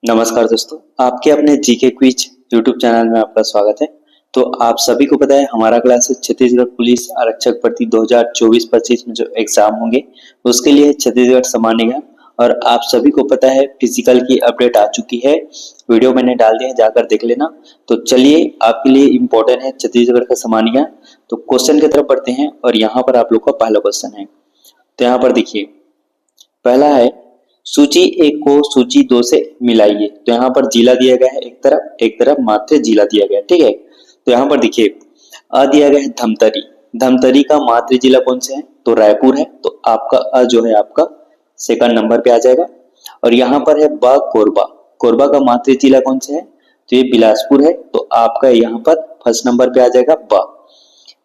नमस्कार दोस्तों, आपके अपने जीके क्विज यूट्यूब चैनल में आपका स्वागत है। तो आप सभी को पता है हमारा क्लास है छत्तीसगढ़ पुलिस आरक्षक भर्ती 2024-25 में जो एग्जाम होंगे उसके लिए छत्तीसगढ़ सामान्य ज्ञान और आप सभी को पता है फिजिकल की अपडेट आ चुकी है। वीडियो मैंने डाल दिया है, जाकर देख लेना। तो चलिए आपके लिए इम्पोर्टेंट है छत्तीसगढ़ का सामान्य ज्ञान। तो क्वेश्चन की तरफ बढ़ते हैं और यहाँ पर आप लोग का पहला क्वेश्चन है। तो यहाँ पर देखिए, पहला है सूची 1 को सूची 2 से मिलाइए। तो यहाँ पर जिला दिया गया है एक तरफ मात्र जिला दिया गया है, ठीक है। तो यहाँ पर देखिए अ दिया गया है धमतरी। धमतरी का मात्र जिला कौन से है? तो रायपुर है। तो आपका अ जो है आपका सेकंड नंबर पे आ जाएगा। और यहाँ पर है ब कोरबा। कोरबा का मात्र जिला कौन से है? तो ये बिलासपुर है। तो आपका यहाँ पर फर्स्ट नंबर पे आ जाएगा ब।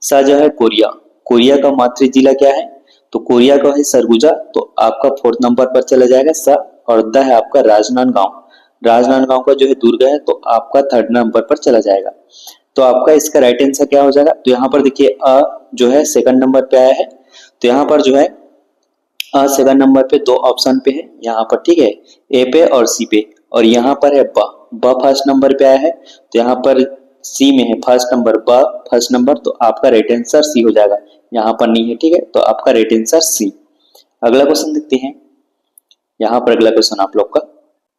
सा जो है कोरिया। कोरिया का मात्र जिला क्या है? तो कोरिया का है सरगुजा। तो आपका फोर्थ नंबर पर चला जाएगा सा। और द है आपका राजनांदगांव। राजनांदगांव का जो है दुर्ग है, तो आपका थर्ड नंबर पर चला जाएगा। तो आपका इसका राइट आंसर क्या हो जाएगा? तो यहाँ पर देखिए अ जो है सेकंड नंबर पे आया है। तो यहाँ पर जो है अ सेकंड नंबर पे दो ऑप्शन पे है यहाँ पर, ठीक है, ए पे और सी पे। और यहाँ पर है ब फर्स्ट नंबर पे आया है। तो यहाँ पर सी में है फर्स्ट नंबर, ब फर्स्ट नंबर। तो आपका राइट आंसर सी हो जाएगा, यहाँ पर नहीं है, ठीक है। तो आपका राइट आंसर सी। अगला क्वेश्चन देखते हैं। यहाँ पर अगला क्वेश्चन आप लोग का,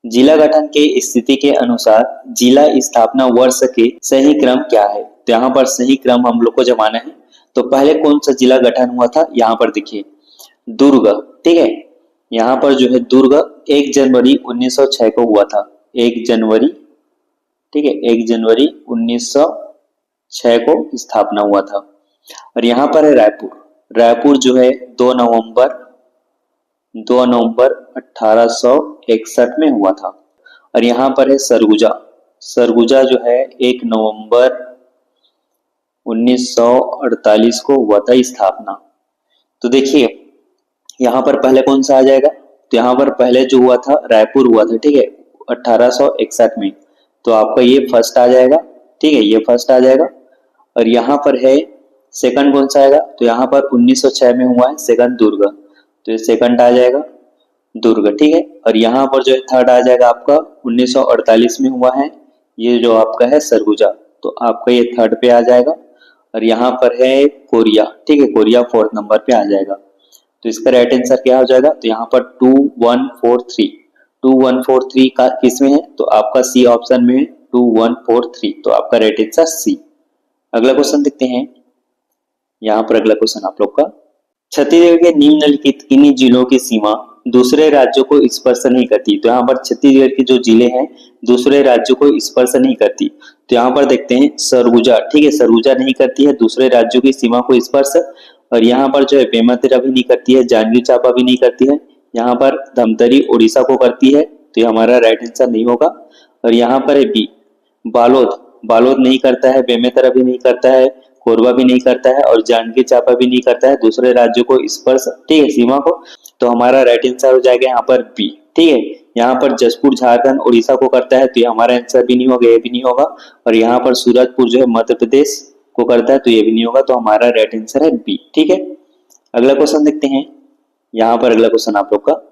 जिला गठन के स्थिति के अनुसार जिला स्थापना वर्ष के सही क्रम क्या है? तो यहाँ पर सही क्रम हम लोग को जमाना है। तो पहले कौन सा जिला गठन हुआ था? यहाँ पर देखिए दुर्ग, ठीक है। यहाँ पर जो है दुर्ग 1 जनवरी 1906 को हुआ था। 1 जनवरी, ठीक है, 1 जनवरी 1906 को स्थापना हुआ था। और यहाँ पर है रायपुर। रायपुर जो है 2 नवंबर 1861 में हुआ था। और यहाँ पर है सरगुजा। सरगुजा जो है 1 नवंबर 1948 को हुआ था स्थापना। तो देखिए यहाँ पर पहले कौन सा आ जाएगा? तो यहाँ पर पहले जो हुआ था रायपुर हुआ था, ठीक है, 1861 में। तो आपका ये फर्स्ट आ जाएगा, ठीक है, ये फर्स्ट आ जाएगा। और यहाँ पर है सेकंड कौन सा आएगा? तो यहाँ पर 1906 में हुआ है सेकंड दुर्ग। तो ये सेकंड आ जाएगा दुर्ग, ठीक है। और यहाँ पर जो है थर्ड आ जाएगा आपका 1948 में हुआ है, ये जो आपका है सरगुजा। तो आपका ये थर्ड पे आ जाएगा। और यहाँ पर है कोरिया, ठीक है, कोरिया फोर्थ नंबर पे आ जाएगा। तो इसका राइट आंसर क्या हो जाएगा? तो यहाँ पर 2143। 2143 का किसमें है? तो आपका सी ऑप्शन में है 2143। तो आपका राइट आंसर सी। अगला क्वेश्चन देखते हैं। यहाँ पर अगला क्वेश्चन आप लोग का, छत्तीसगढ़ के निम्नलिखित किन्हीं जिलों की सीमा दूसरे राज्यों को स्पर्श नहीं करती? तो यहाँ पर छत्तीसगढ़ के जो जिले हैं दूसरे राज्यों को स्पर्श नहीं करती। तो यहाँ पर देखते हैं सरगुजा, ठीक है, सरगुजा नहीं करती है दूसरे राज्यों की सीमा को स्पर्श। और यहाँ पर जो है बेमेतरा भी नहीं करती है, जांजगीर चांपा भी नहीं करती है। यहाँ पर धमतरी उड़ीसा को करती है। तो ये हमारा राइट आंसर नहीं होगा। और यहाँ पर है बी बालोद। बालोद नहीं करता है, बेमेतरा भी नहीं करता है, कोरबा भी नहीं करता है और जांजगीर चांपा भी नहीं करता है दूसरे राज्यों को स्पर्श, ठीक है, सीमा को। तो हमारा राइट आंसर हो जाएगा यहाँ पर बी, ठीक है। यहाँ पर जसपुर झारखंड उड़ीसा को करता है, तो ये हमारा आंसर भी नहीं होगा, ये भी नहीं होगा। और यहाँ पर सूरजपुर जो है मध्य प्रदेश को करता है, तो ये भी नहीं होगा। तो हमारा राइट आंसर है बी, ठीक है। अगला क्वेश्चन देखते हैं। यहाँ पर अगला क्वेश्चन आप लोग का,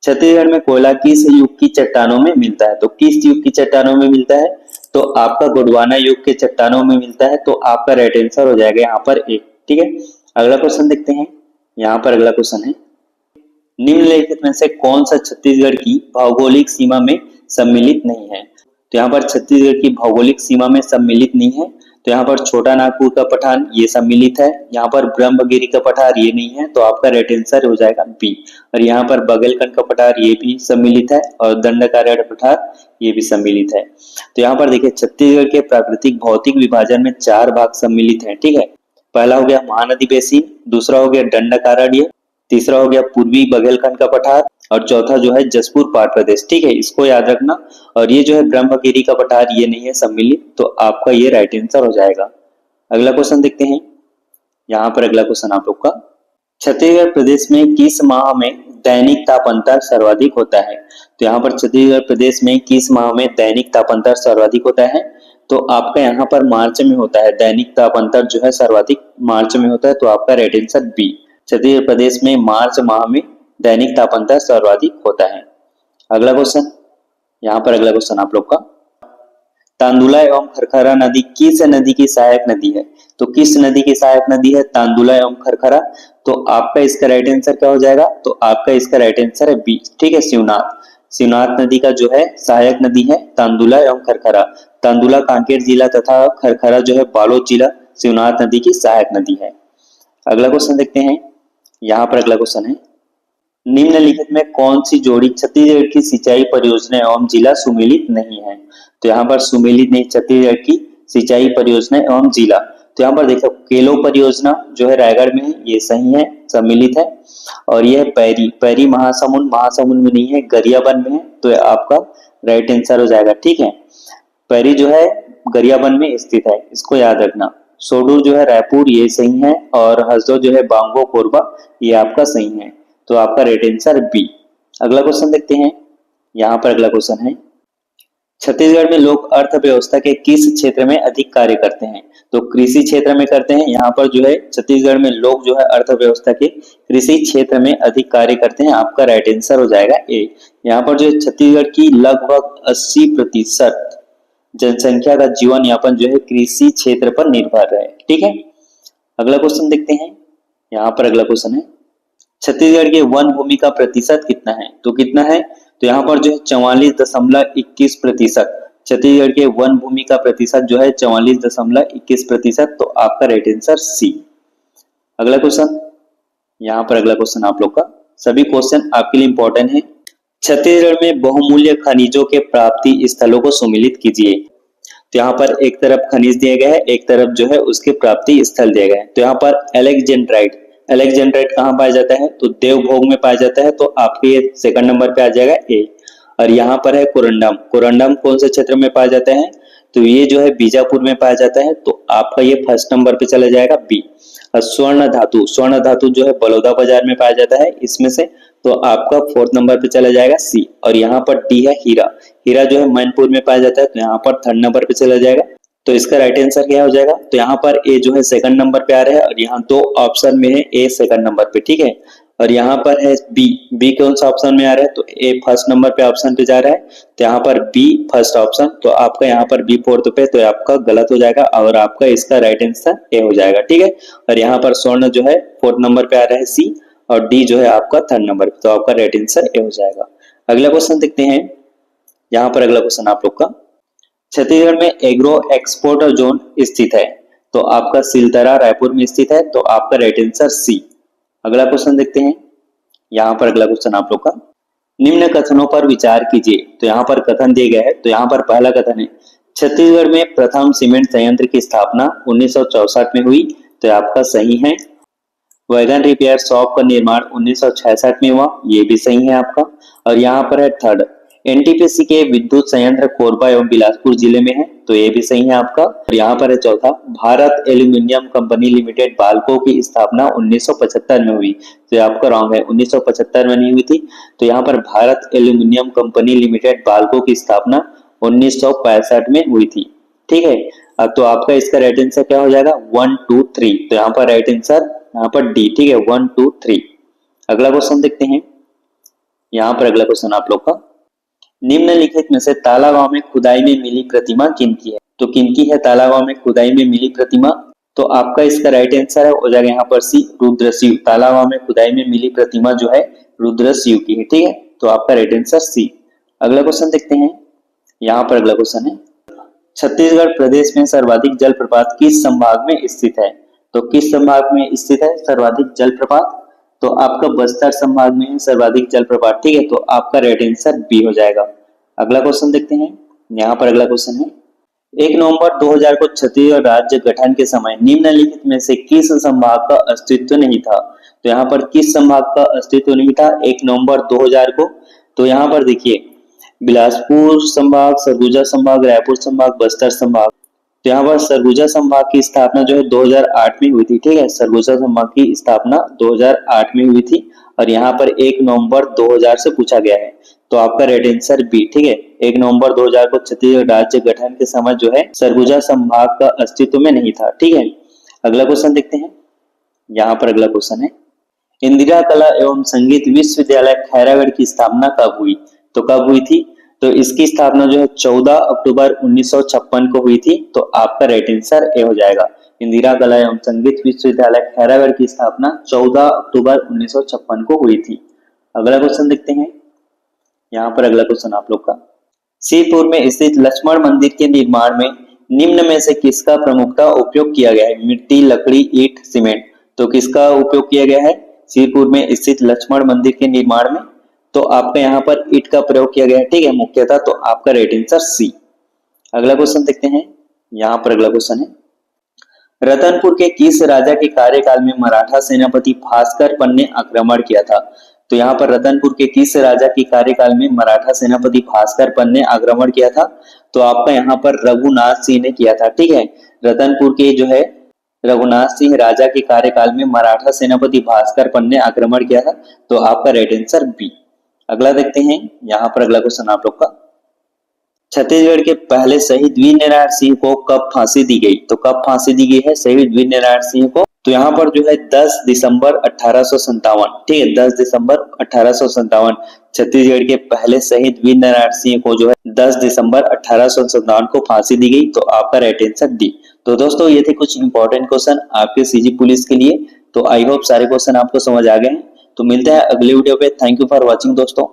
छत्तीसगढ़ में कोयला किस युग की चट्टानों में मिलता है? तो किस युग की चट्टानों में मिलता है? तो आपका गोंडवाना युग के चट्टानों में मिलता है। तो आपका राइट आंसर हो जाएगा यहाँ पर एक, ठीक है। अगला क्वेश्चन देखते हैं। यहाँ पर अगला क्वेश्चन है, निम्नलिखित में से कौन सा छत्तीसगढ़ की भौगोलिक सीमा में सम्मिलित नहीं है? तो यहाँ पर छत्तीसगढ़ की भौगोलिक सीमा में सम्मिलित नहीं है। तो यहाँ पर छोटा नागपुर का पठार ये सम्मिलित है, यहाँ पर ब्रह्मगिरी का पठार ये नहीं है। तो आपका राइट आंसर हो जाएगा बी। और यहाँ पर बघेलखंड का पठार ये भी सम्मिलित है और दंडकारण्य पठार ये भी सम्मिलित है। तो यहाँ पर देखिए छत्तीसगढ़ के प्राकृतिक भौतिक विभाजन में 4 भाग सम्मिलित है, ठीक है। पहला हो गया महानदी बेसिन, दूसरा हो गया दंडकारण्य, तीसरा हो गया पूर्वी बघेलखंड का पठार और चौथा जो है जसपुर पाट प्रदेश, ठीक है, इसको याद रखना। और ये जो है ब्रह्मगिरी का पठार ये नहीं है सम्मिलित। तो आपका ये राइट आंसर हो जाएगा। अगला क्वेश्चन देखते हैं। यहाँ पर अगला क्वेश्चन आप लोग का, छत्तीसगढ़ प्रदेश में किस माह में दैनिक तापांतर सर्वाधिक होता है? तो यहाँ पर छत्तीसगढ़ प्रदेश में किस माह में दैनिक तापांतर सर्वाधिक होता है? तो आपका यहाँ पर मार्च में होता है, दैनिक तापांतर जो है सर्वाधिक मार्च में होता है। तो आपका राइट आंसर बी, छत्तीसगढ़ प्रदेश में मार्च माह में दैनिक तापांतर सर्वाधिक होता है। अगला क्वेश्चन यहाँ पर अगला क्वेश्चन आप लोग का, तांदुला एवं खरखरा नदी किस नदी की सहायक नदी है? तो किस नदी की सहायक नदी है तांदुला एवं खरखरा? तो आपका इसका राइट आंसर क्या हो जाएगा? तो आपका इसका राइट आंसर है बी, ठीक है, शिवनाथ। शिवनाथ नदी का जो है सहायक नदी है तांदुला एवं खरखरा। तांदुला कांकेर जिला तथा खरखरा जो है बालोद जिला शिवनाथ नदी की सहायक नदी है। अगला क्वेश्चन देखते हैं। यहाँ पर अगला क्वेश्चन है, निम्नलिखित में कौन सी जोड़ी छत्तीसगढ़ की सिंचाई परियोजना एवं जिला सुमेलित नहीं है? तो यहाँ पर सुमेलित नहीं, छत्तीसगढ़ की सिंचाई परियोजना एवं जिला। तो यहाँ पर देखो केलो परियोजना जो है रायगढ़ में है, ये सही है, सम्मिलित है। और यह पैरी, पैरी महासमुंद, महासमुंद में नहीं है, गरियाबंद में है, तो ये आपका राइट आंसर हो जाएगा, ठीक है। पैरी जो है गरियाबंद में स्थित है, इसको याद रखना। सोडूर जो है रायपुर, ये सही है। और हसदो जो है बांगो कोरबा, ये आपका सही है। तो आपका राइट आंसर बी। अगला क्वेश्चन देखते हैं। यहाँ पर अगला क्वेश्चन है, छत्तीसगढ़ में लोग अर्थव्यवस्था के किस क्षेत्र में अधिक कार्य करते हैं? तो कृषि क्षेत्र में करते हैं। यहाँ पर जो है छत्तीसगढ़ में लोग जो है अर्थव्यवस्था के कृषि क्षेत्र में अधिक कार्य करते हैं। आपका राइट आंसर हो जाएगा ए। यहाँ पर जो है छत्तीसगढ़ की लगभग 80% जनसंख्या का जीवन यापन जो है कृषि क्षेत्र पर निर्भर है, ठीक है। अगला क्वेश्चन देखते हैं। यहाँ पर अगला क्वेश्चन है, छत्तीसगढ़ के वन भूमि का प्रतिशत कितना है? तो कितना है? तो यहाँ पर जो है 44.21%। छत्तीसगढ़ के वन भूमि का प्रतिशत जो है 44.21%। तो आपका राइट आंसर सी। अगला क्वेश्चन, यहाँ पर अगला क्वेश्चन आप लोग का, सभी क्वेश्चन आपके लिए इंपॉर्टेंट है। छत्तीसगढ़ में बहुमूल्य खनिजों के प्राप्ति स्थलों को सुमेलित कीजिए। तो यहाँ पर एक तरफ खनिज दिए गए हैं, एक तरफ जो है उसके प्राप्ति स्थल दिए गए हैं। तो यहाँ पर एलेक्जेंड्राइट, एलेक्जेंड्राइट कहाँ पाया जाता है? तो देवभोग में पाया जाता है। तो आपके ये सेकंड नंबर पे आ जाएगा ए। और यहाँ पर है कोरंडम, कोरंडम कौन से क्षेत्र में पाया जाता है? तो ये जो है बीजापुर में पाया जाता है। तो आपका ये फर्स्ट नंबर पे चला जाएगा बी। और स्वर्ण धातु, स्वर्ण धातु जो है बलौदा बाजार में पाया जाता है इसमें से। तो आपका फोर्थ नंबर पे चला जाएगा सी। और यहाँ पर डी है हीरा, हीरा जो है मैनपुर में पाया जाता है। तो यहाँ पर थर्ड नंबर पे चला जाएगा। तो इसका राइट आंसर क्या हो जाएगा? तो यहाँ पर ए जो है सेकंड नंबर पे आ रहा है। और यहाँ दो ऑप्शन में है, ए सेकंड नंबर पे, ठीक है। और यहाँ पर है बी, बी कौन सा ऑप्शन में आ रहा है? तो ए फर्स्ट नंबर पे ऑप्शन पे जा रहा है। तो यहाँ पर बी फर्स्ट ऑप्शन, तो आपका यहाँ पर बी फोर्थ पे, तो आपका गलत हो जाएगा। और आपका इसका राइट आंसर ए हो जाएगा, ठीक है। और यहाँ पर स्वर्ण जो है फोर्थ नंबर पे आ रहा है सी। और डी जो है आपका थर्ड नंबर पे, तो आपका राइट आंसर ए हो जाएगा। अगला क्वेश्चन देखते हैं। यहाँ पर अगला क्वेश्चन आप लोग का, छत्तीसगढ़ में एग्रो एक्सपोर्टर जोन स्थित है। तो आपका सिलतरा रायपुर में स्थित है। तो आपका राइट आंसर सी। अगला क्वेश्चन देखते हैं। यहाँ पर अगला क्वेश्चन आप लोग का, निम्न कथनों पर विचार कीजिए। तो यहाँ पर कथन दिए गए हैं। तो यहाँ पर पहला कथन है, छत्तीसगढ़ में प्रथम सीमेंट संयंत्र की स्थापना 1964 में हुई। तो आपका सही है। वैगन रिपेयर शॉप का निर्माण 1966 में हुआ, ये भी सही है आपका। और यहाँ पर है थर्ड, एनटीपीसी के विद्युत संयंत्र कोरबा एवं बिलासपुर जिले में है। तो ये भी सही है आपका। और यहाँ पर है चौथा, Bharat aluminium company limited Balco की स्थापना 1975 में हुई। तो ये आपका रॉन्ग है, 1975 में नहीं हुई थी। तो यहाँ पर Bharat aluminium company limited Balco की स्थापना 1965 में हुई थी, ठीक है। अब तो आपका इसका राइट आंसर क्या हो जाएगा? 1 2 3। तो यहाँ पर राइट आंसर यहाँ पर डी, ठीक है, 1 2 3। अगला क्वेश्चन देखते हैं। यहाँ पर अगला क्वेश्चन आप लोग का, निम्नलिखित में से ताला गांव में खुदाई में मिली प्रतिमा किनकी है? तो किनकी है ताला गांव में खुदाई में मिली प्रतिमा? तो आपका इसका राइट आंसर है हो जाएगा यहाँ पर सी, रुद्रशिव। ताला गांव में खुदाई में मिली प्रतिमा जो है रुद्रशिव की है, ठीक है। तो आपका राइट आंसर सी। अगला क्वेश्चन देखते हैं। यहाँ पर अगला क्वेश्चन है, छत्तीसगढ़ प्रदेश में सर्वाधिक जलप्रपात किस संभाग में स्थित है? तो किस संभाग में स्थित है सर्वाधिक जलप्रपात? तो आपका बस्तर संभाग में है सर्वाधिक जलप्रपात, ठीक है। तो आपका राइट आंसर बी हो जाएगा। अगला क्वेश्चन देखते हैं। यहाँ पर अगला क्वेश्चन है, 1 नवंबर 2000 को छत्तीसगढ़ राज्य गठन के समय निम्नलिखित में से किस संभाग का अस्तित्व नहीं था? तो यहाँ पर किस संभाग का अस्तित्व नहीं था 1 नवंबर 2000 को? तो यहाँ पर देखिए, बिलासपुर संभाग, सरगुजा संभाग, रायपुर संभाग, बस्तर संभाग। तो यहाँ पर सरगुजा संभाग की स्थापना जो है 2008 में हुई थी, ठीक है। सरगुजा संभाग की स्थापना 2008 में हुई थी। और यहाँ पर 1 नवंबर 2000 से पूछा गया है। तो आपका राइट आंसर बी, ठीक है। 1 नवंबर 2000 को छत्तीसगढ़ राज्य गठन के समय जो है सरगुजा संभाग का अस्तित्व में नहीं था, ठीक है। अगला क्वेश्चन देखते हैं। यहाँ पर अगला क्वेश्चन है, इंदिरा कला एवं संगीत विश्वविद्यालय खैरागढ़ की स्थापना कब हुई? तो कब हुई थी? तो इसकी स्थापना जो है 14 अक्टूबर 1956 को हुई थी। तो आपका राइट आंसर ए हो जाएगा। इंदिरा कला एवं संगीत विश्वविद्यालय खैरागढ़ की स्थापना 14 अक्टूबर 1956 को हुई थी। अगला क्वेश्चन देखते हैं। यहाँ पर अगला क्वेश्चन आप लोग का, श्रीपुर में स्थित लक्ष्मण मंदिर के निर्माण में निम्न में से किसका प्रमुखता उपयोग किया गया है? मिट्टी, लकड़ी, ईंट, सीमेंट। तो किसका उपयोग किया गया है श्रीपुर में स्थित लक्ष्मण मंदिर के निर्माण में? तो आपका यहाँ पर ईंट का प्रयोग किया गया है, ठीक है, मुख्यतः। तो आपका राइट आंसर सी। अगला क्वेश्चन देखते हैं। यहाँ पर अगला क्वेश्चन है, रतनपुर के किस राजा के कार्यकाल में मराठा सेनापति भास्कर ने आक्रमण किया था? तो यहाँ पर रतनपुर के किस राजा के कार्यकाल में मराठा सेनापति भास्कर ने आक्रमण किया था? तो आपका यहाँ पर रघुनाथ सिंह ने किया था, ठीक है। रतनपुर के जो है रघुनाथ सिंह राजा के कार्यकाल में मराठा सेनापति भास्कर ने आक्रमण किया था। तो आपका राइट आंसर बी। अगला देखते हैं। यहाँ पर अगला क्वेश्चन आप लोग का, छत्तीसगढ़ के पहले शहीद वीरनारायण सिंह को कब फांसी दी गई? तो कब फांसी दी गई है शहीद वीरनारायण सिंह को? तो यहाँ पर जो है 10 दिसंबर 1857, ठीक है, 10 दिसंबर 1857 छत्तीसगढ़ के पहले शहीद वीरनारायण सिंह को जो है 10 दिसंबर 1857 को फांसी दी गई। तो आपका राइट आंसर डी। तो दोस्तों ये थे कुछ इंपॉर्टेंट क्वेश्चन आपके सीजी पुलिस के लिए। तो आई होप सारे क्वेश्चन आपको समझ आ गए हैं। तो मिलते हैं अगले वीडियो पे। थैंक यू फॉर वॉचिंग दोस्तों।